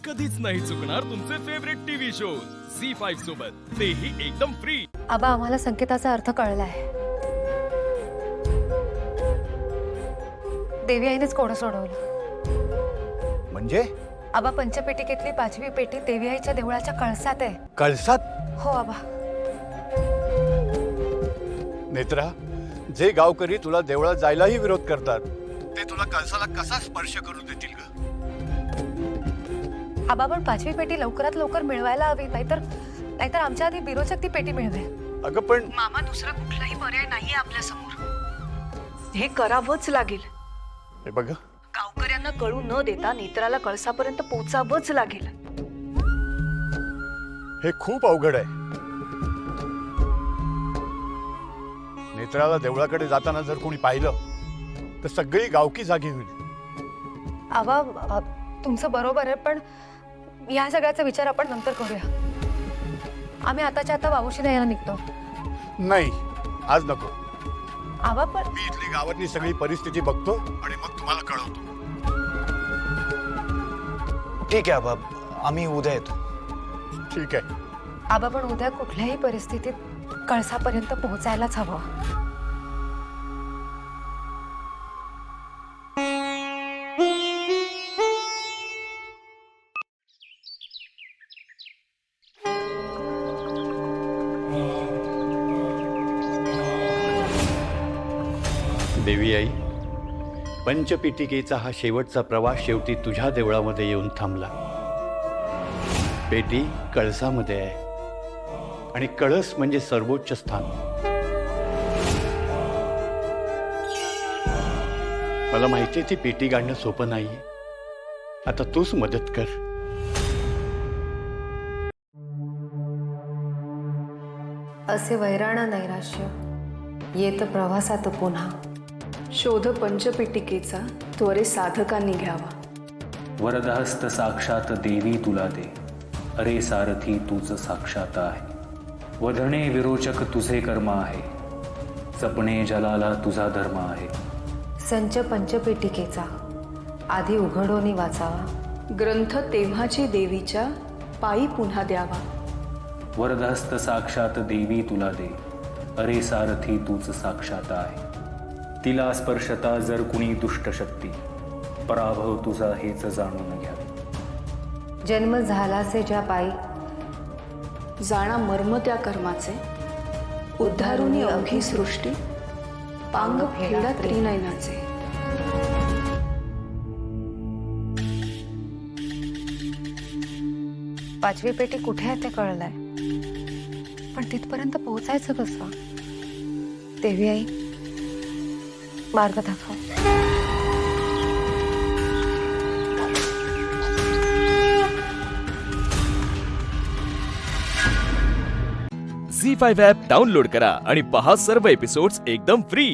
कधीच नाही चुकणार तुमचे फेवरेट टीव्ही शोज झी5 सोबत, तेही एकदम फ्री। आबा, आम्हाला संकेताचा अर्थ कळलाय। देवी आईनेच कोडं सोडवलं। म्हणजे आबा, पंचपेटिकेतली 5वी पेटी देवी आईच्या देवळाच्या कळसात आहे। कळसात? हो आबा। नेत्रा, जे गावकरी तुला देवळात जायलाही विरोध करतात ते तुला कळसाला कसा स्पर्श करू देतील ग? आबा, पण 5वी पेटी लवकरात लवकर मिळवायला हवी, नाहीतर आमच्या आधी बिरोचक ती पेटी मिळवेल। अगं पण मामा, दुसरा कुठलाही पर्याय नाहीये आपल्या समोर। हे करावंच लागेल। हे बघ, गावकऱ्यांना कळू न देता नेत्राला कळसापर्यंत पोचावंच लागेल। हे खूप अवघड आहे। नेत्राला देवळाकडे जाताना जर कोणी पाहिलं तर सगळी गावकी जागी होईल। आबा, तुमचं बरोबर आहे, पण या सगळ्याचा विचार आपण नंतर करूया। आम्ही आताच्या आता बाबूशी यायला निघतो। नाही, आज नको। आबा, पण मी इथली गावातली सगळी परिस्थिती बघतो आणि मग तुम्हाला कळवतो। ठीक आहे आबा, आम्ही उद्या येतो। ठीक आहे। आबा, पण उद्या कुठल्याही परिस्थितीत कळसापर्यंत पोहोचायलाच हवं। देवी आई, पंचपेटिकेचा हा शेवटचा प्रवास शेवटी तुझ्या देवळामध्ये येऊन थांबला। पेटी कळसामध्ये आहे आणि कळस म्हणजे सर्वोच्च स्थान। मला माहिती आहे ती पेटी काढणं सोपं नाहीये। आता तूच मदत कर। असे वैराण नैराश्य येत प्रवासात पुन्हा। शोध पंचपेटिकेचा त्वरे साधकांनी घ्यावा। वरदहस्त साक्षात देवी तुला दे, अरे सारथी तूच साक्षात आहे। वधणे विरोचक तुझे कर्म आहे, जपणे जलाला तुझा धर्म आहे। संच पंचपेटिकेचा आधी उघडोनी वाचावा। ग्रंथ तेव्हाची देवीच्या पायी पुन्हा द्यावा। वरदहस्त साक्षात देवी तुला दे, अरे सारथी तूच साक्षात आहे। तिला स्पर्शता जर कुणी दुष्ट शक्ती, पराभव तुझा हेच जाणून घ्या। जन्म झालासे ज्या पायी, जाणा मर्म त्या कर्माचे। उद्धारुनी अवघी सृष्टी, पांग फेडा त्रिनयनाचे। पाचवी पेटी कुठे आहे ते कळलंय, पण तिथपर्यंत पोहोचायचं कसं? देवी आई, मार्ग दाखव। झी5 ॲप डाउनलोड करा आणि पहा सर्व एपिसोड्स एकदम फ्री।